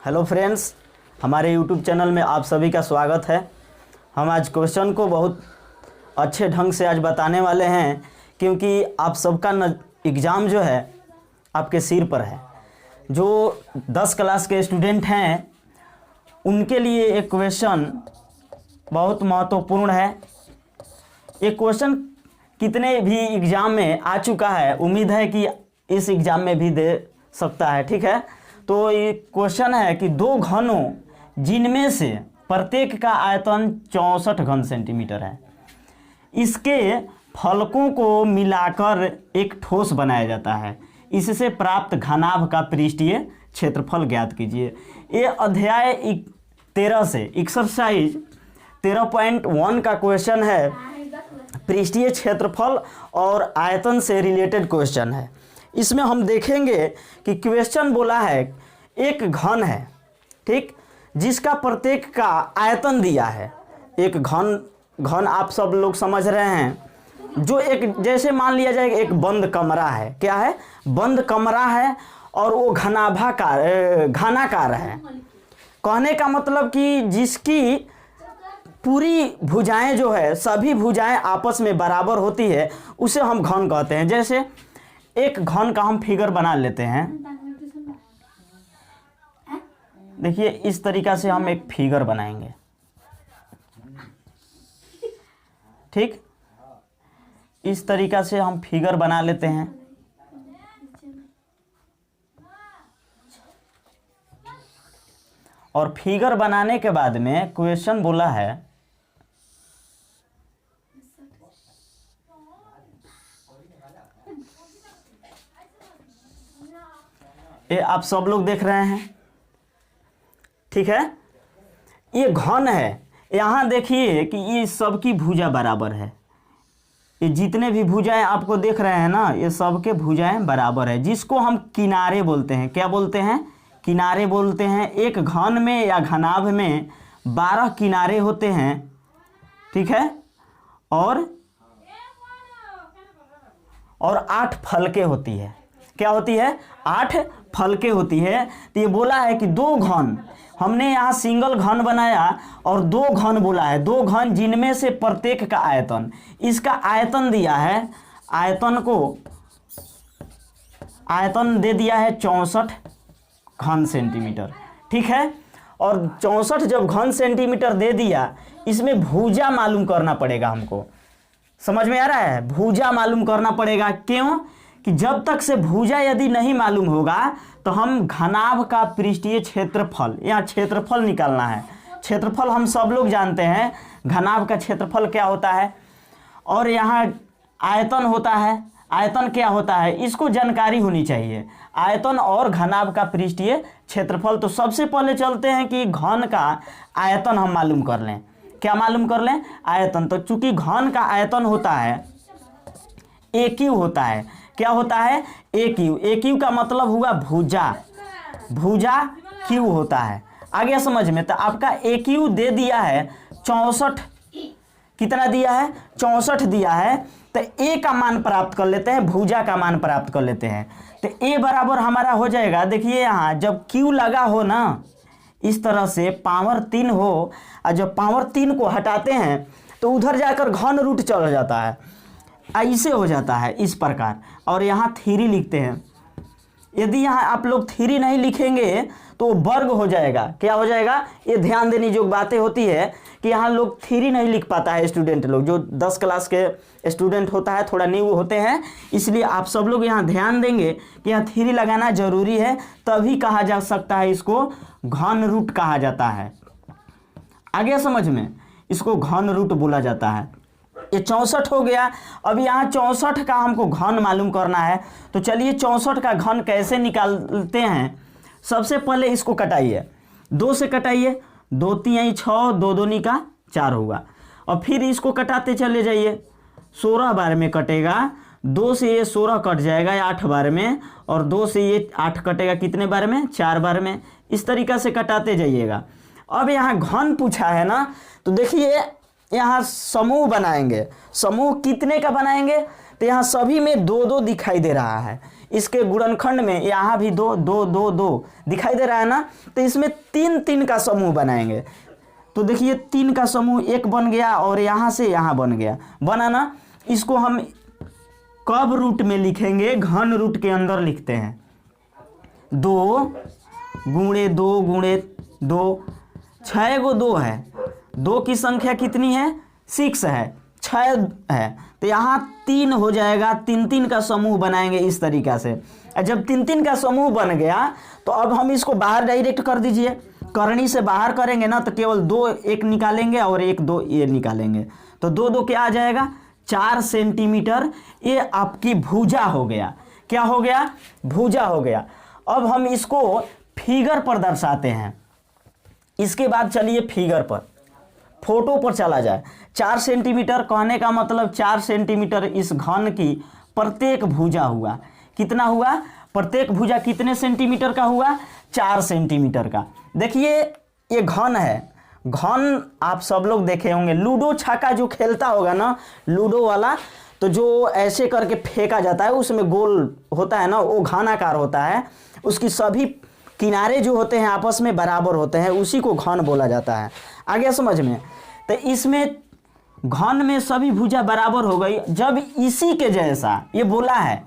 Hello friends, हमारे YouTube channel में आप सभी का स्वागत है। हम आज क्वेश्चन को बहुत अच्छे ढंग से आज बताने वाले हैं, क्योंकि आप सबका एग्ज़ाम जो है आपके सिर पर है। जो 10 क्लास के स्टूडेंट हैं उनके लिए एक क्वेश्चन बहुत महत्वपूर्ण है। ये क्वेश्चन कितने भी एग्ज़ाम में आ चुका है, उम्मीद है कि इस एग्ज़ाम में भी दे सकता है। ठीक है, तो ये क्वेश्चन है कि दो घनों जिनमें से प्रत्येक का आयतन 64 घन सेंटीमीटर है, इसके फलकों को मिलाकर एक ठोस बनाया जाता है। इससे प्राप्त घनाभ का पृष्ठीय क्षेत्रफल ज्ञात कीजिए। ये अध्याय 13 से एक्सरसाइज 13.1 का क्वेश्चन है। पृष्ठीय क्षेत्रफल और आयतन से रिलेटेड क्वेश्चन है। इसमें हम देखेंगे कि क्वेश्चन बोला है एक घन है, ठीक, जिसका प्रत्येक का आयतन दिया है। एक घन आप सब लोग समझ रहे हैं, जो एक जैसे मान लिया जाए एक बंद कमरा है। क्या है? बंद कमरा है और वो घनाकार है। कहने का मतलब कि जिसकी पूरी भुजाएं जो है, सभी भुजाएं आपस में बराबर होती है, उसे हम घन कहते हैं। जैसे एक घन का हम फिगर बना लेते हैं। देखिए, इस तरीका से हम एक फिगर बनाएंगे, ठीक। इस तरीका से हम फिगर बना लेते हैं। और फिगर बनाने के बाद में क्वेश्चन बोला है ये आप सब लोग देख रहे हैं, ठीक है। ये घन है। यहाँ देखिए कि ये सबकी भुजा बराबर है। ये जितने भी भुजाएं आपको देख रहे हैं ना, ये सबके भुजाएं बराबर है, जिसको हम किनारे बोलते हैं। क्या बोलते हैं? किनारे बोलते हैं। एक घन में या घनाभ में 12 किनारे होते हैं, ठीक है, और 8 फलके होती है। क्या होती है? 8 फलके होती है। तो ये बोला है कि दो घन, हमने यहाँ सिंगल घन बनाया और दो घन बोला है। दो घन जिनमें से प्रत्येक का आयतन, इसका आयतन दिया है। आयतन दे दिया है 64 घन सेंटीमीटर, ठीक है। और 64 जब घन सेंटीमीटर दे दिया, इसमें भुजा मालूम करना पड़ेगा हमको। समझ में आ रहा है? भुजा मालूम करना पड़ेगा। क्यों? कि जब तक से भुजा यदि नहीं मालूम होगा तो हम घनाभ का पृष्ठीय क्षेत्रफल, यहाँ क्षेत्रफल निकालना है। क्षेत्रफल हम सब लोग जानते हैं, घनाभ का क्षेत्रफल क्या होता है, और यहाँ आयतन होता है। आयतन क्या होता है, इसको जानकारी होनी चाहिए। आयतन और घनाभ का पृष्ठीय क्षेत्रफल। तो सबसे पहले चलते हैं कि घन का आयतन हम मालूम कर लें। क्या मालूम कर लें? आयतन। तो चूंकि घन का आयतन होता है AQ होता है। क्या होता है? AQ का मतलब हुआ भुजा। भुजा Q होता है। आ गया समझ में? तो आपका AQ दे दिया है 64। कितना दिया है? 64 दिया है। तो A का मान प्राप्त कर लेते हैं, भुजा का मान प्राप्त कर लेते हैं। तो A बराबर हमारा हो जाएगा, देखिए यहाँ जब Q लगा हो ना, इस तरह से पावर 3 हो, और जब पावर 3 को हटाते हैं तो उधर जाकर घन रूट चल जाता है, ऐसे हो जाता है इस प्रकार। और यहाँ 3 लिखते हैं। यदि यहाँ आप लोग 3 नहीं लिखेंगे तो वर्ग हो जाएगा। क्या हो जाएगा? ये ध्यान देने जो बातें होती है कि यहाँ लोग 3 नहीं लिख पाता है स्टूडेंट लोग, जो 10 क्लास के स्टूडेंट होता है, थोड़ा न्यू होते हैं। इसलिए आप सब लोग यहाँ ध्यान देंगे कि यहाँ 3 लगाना जरूरी है, तभी कहा जा सकता है, इसको घन रूट कहा जाता है। आ गया समझ में? इसको घन रूट बोला जाता है। ये 64 हो गया। अब यहाँ 64 का हमको घन मालूम करना है। तो चलिए 64 का घन कैसे निकालते हैं। सबसे पहले इसको कटाइए, 2 से कटाइए। 2 3 6, 2 2 का 4 होगा। और फिर इसको कटाते चले जाइए, 16 बार में कटेगा। 2 से ये 16 कट जाएगा 8 बार में, और 2 से ये 8 कटेगा कितने बार में? 4 बार में। इस तरीक़ा से कटाते जाइएगा। अब यहाँ घन पूछा है ना, तो देखिए यहाँ समूह बनाएंगे। समूह कितने का बनाएंगे? तो यहाँ सभी में 2 2 दिखाई दे रहा है, इसके गुणनखंड में यहाँ भी 2 2 2 2 दिखाई दे रहा है ना, तो इसमें 3 3 का समूह बनाएंगे। तो देखिए 3 का समूह एक बन गया और यहाँ से यहाँ बन गया, बना ना। इसको हम कब रूट में लिखेंगे, घन रूट के अंदर लिखते हैं। 2 गुणे 2 गुणे 2, 6 गो 2 है, 2 की संख्या कितनी है, 6 है, 6 है, तो यहाँ 3 हो जाएगा। 3 3 का समूह बनाएंगे इस तरीक़ा से। जब 3 3 का समूह बन गया तो अब हम इसको बाहर डायरेक्ट कर दीजिए। करनी से बाहर करेंगे ना तो केवल 2 1 निकालेंगे और 1 2 ये निकालेंगे, तो 2 2 क्या आ जाएगा, 4 सेंटीमीटर। ये आपकी भुजा हो गया। क्या हो गया, भुजा हो गया। अब हम इसको फिगर पर दर्शाते हैं। इसके बाद चलिए फिगर पर, फोटो पर चला जाए। 4 सेंटीमीटर कहने का मतलब 4 सेंटीमीटर इस घन की प्रत्येक भुजा हुआ। कितना हुआ, प्रत्येक भुजा कितने सेंटीमीटर का हुआ, 4 सेंटीमीटर का। देखिए ये घन है, घन आप सब लोग देखे होंगे, लूडो छक्का जो खेलता होगा ना, लूडो वाला, तो जो ऐसे करके फेंका जाता है उसमें गोल होता है ना, वो घनाकार होता है। उसकी सभी किनारे जो होते हैं आपस में बराबर होते हैं, उसी को घन बोला जाता है। आ गया समझ में। तो इसमें घन में सभी भुजा बराबर हो गई। जब इसी के जैसा ये बोला है,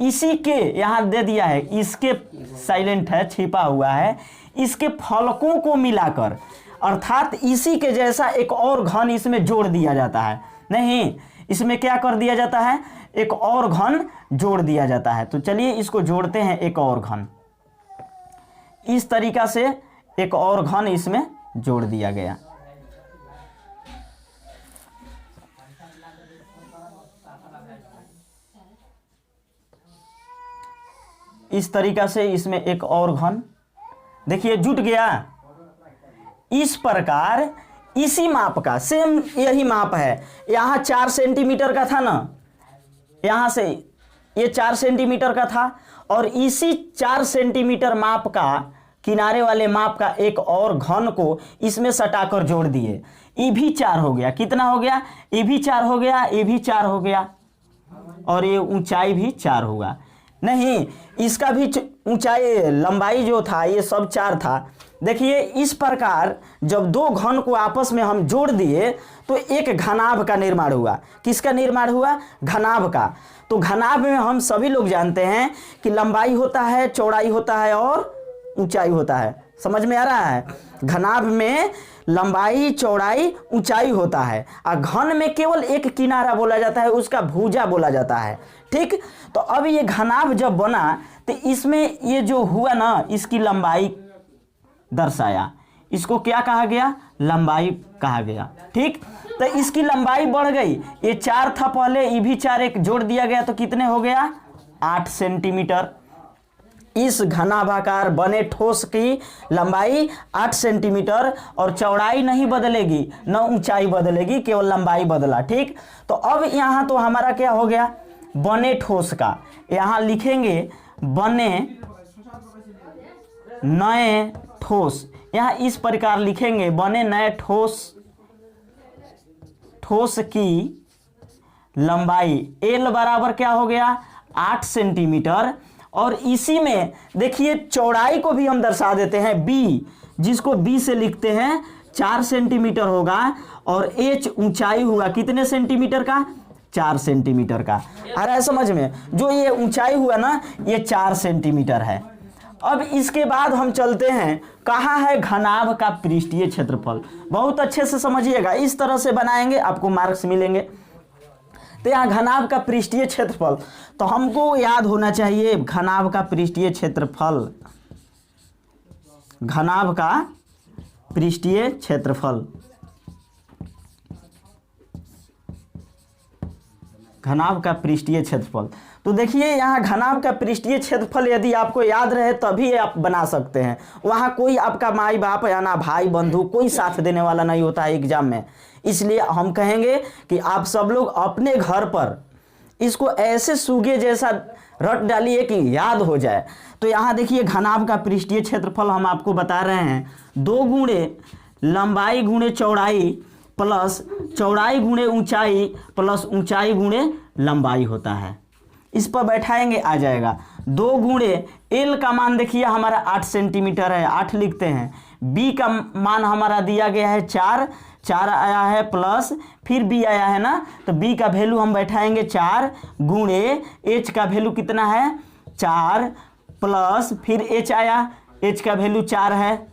इसी के यहाँ दे दिया है, इसके साइलेंट है, छिपा हुआ है, इसके फलकों को मिलाकर, अर्थात इसी के जैसा एक और घन इसमें जोड़ दिया जाता है। नहीं, इसमें क्या कर दिया जाता है, एक और घन जोड़ दिया जाता है। तो चलिए इसको जोड़ते हैं, एक और घन। इस तरीका से एक और घन इसमें जोड़ दिया गया। इस तरीका से इसमें एक और घन देखिए जुट गया। इस प्रकार इसी माप का सेम यही माप है। यहाँ 4 सेंटीमीटर का था ना, यहाँ से ये 4 सेंटीमीटर का था, और इसी 4 सेंटीमीटर माप का, किनारे वाले माप का एक और घन को इसमें सटाकर जोड़ दिए। ये भी 4 हो गया। कितना हो गया, ये भी 4 हो गया, ये भी 4 हो गया, और ये ऊंचाई भी 4 हुआ। नहीं, इसका भी ऊंचाई लंबाई जो था ये सब 4 था। देखिए इस प्रकार जब 2 घन को आपस में हम जोड़ दिए तो एक घनाभ का निर्माण हुआ। किसका निर्माण हुआ, घनाभ का। तो घनाभ में हम सभी लोग जानते हैं कि लंबाई होता है, चौड़ाई होता है और ऊंचाई होता है। समझ में आ रहा है, घनाभ में लंबाई चौड़ाई ऊंचाई होता है, और घन में केवल एक किनारा बोला जाता है, उसका भुजा बोला जाता है। ठीक, तो अब ये घनाभ जब बना तो इसमें ये जो हुआ ना, इसकी लंबाई दर्शाया। इसको क्या कहा गया, लंबाई कहा गया। ठीक, तो इसकी लंबाई बढ़ गई। ये 4 था पहले, ये भी 4 एक जोड़ दिया गया तो कितने हो गया, 8 सेंटीमीटर। इस घनाभाकार बने ठोस की लंबाई 8 सेंटीमीटर, और चौड़ाई नहीं बदलेगी, न ऊंचाई बदलेगी, केवल लंबाई बदला। ठीक, तो अब यहाँ तो हमारा क्या हो गया, बने ठोस का। यहाँ लिखेंगे बने नए ठोस। यहाँ इस प्रकार लिखेंगे, बने नए ठोस, ठोस की लंबाई एल बराबर क्या हो गया, 8 सेंटीमीटर। और इसी में देखिए चौड़ाई को भी हम दर्शा देते हैं, बी, जिसको बी से लिखते हैं 4 सेंटीमीटर होगा, और एच ऊंचाई हुआ कितने सेंटीमीटर का, 4 सेंटीमीटर का। आ रहा है समझ में, जो ये ऊंचाई हुआ ना ये 4 सेंटीमीटर है। अब इसके बाद हम चलते हैं, कहाँ है घनाभ का पृष्ठीय क्षेत्रफल। बहुत अच्छे से समझिएगा, इस तरह से बनाएंगे आपको मार्क्स मिलेंगे। तो यहाँ घनाभ का पृष्ठीय क्षेत्रफल, तो हमको याद होना चाहिए घनाभ का पृष्ठीय क्षेत्रफल, घनाभ का पृष्ठीय क्षेत्रफल, घनाभ का पृष्ठीय क्षेत्रफल। तो देखिए यहाँ घनाभ का पृष्ठीय क्षेत्रफल यदि आपको याद रहे तभी आप बना सकते हैं। वहाँ कोई आपका माई बाप या ना भाई बंधु कोई साथ देने वाला नहीं होता है एग्जाम में। इसलिए हम कहेंगे कि आप सब लोग अपने घर पर इसको ऐसे सूगे जैसा रट डालिए कि याद हो जाए। तो यहाँ देखिए घनाभ का पृष्ठीय क्षेत्रफल हम आपको बता रहे हैं, 2 गुणे लंबाई गुणे चौड़ाई प्लस चौड़ाई गुणे ऊंचाई प्लस ऊंचाई गुणे लंबाई होता है। इस पर बैठाएंगे आ जाएगा 2 गुणे एल का मान देखिए हमारा 8 सेंटीमीटर है, 8 लिखते हैं। बी का मान हमारा दिया गया है 4 आया है प्लस फिर बी आया है ना, तो बी का वैल्यू हम बैठाएंगे 4 गुणे एच का वैल्यू कितना है 4 प्लस फिर एच आया, एच का वैल्यू 4 है,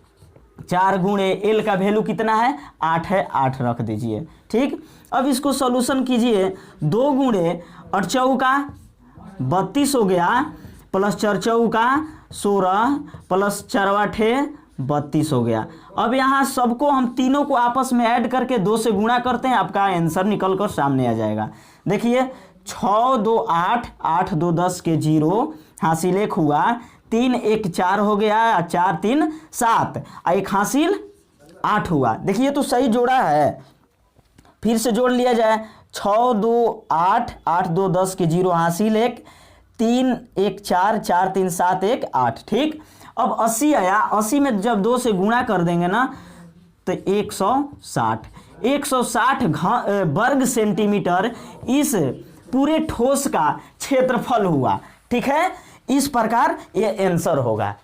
4 गुणे एल का वैल्यू कितना है 8 है, 8 रख दीजिए। ठीक, अब इसको सॉल्यूशन कीजिए। 2 गुणे 8 चौका 32 हो गया प्लस 4 चौका 16 प्लस 4 आठे 32 हो गया। अब यहाँ सबको हम तीनों को आपस में ऐड करके 2 से गुणा करते हैं, आपका आंसर निकल कर सामने आ जाएगा। देखिए 6 2 8 8 2 10 के 0 हासिल 1 हुआ, 3 1 4 हो गया, 4 3 7 एक हासिल 8 हुआ। देखिए तो सही जोड़ा है, फिर से जोड़ लिया जाए। 6 2 8 8 2 10 के 0 हासिल 1, 3 1 4 4 3 7 1 8। ठीक, अब 80 आया, 80 में जब 2 से गुणा कर देंगे ना तो 160 वर्ग सेंटीमीटर इस पूरे ठोस का क्षेत्रफल हुआ। ठीक है, इस प्रकार ये आंसर होगा।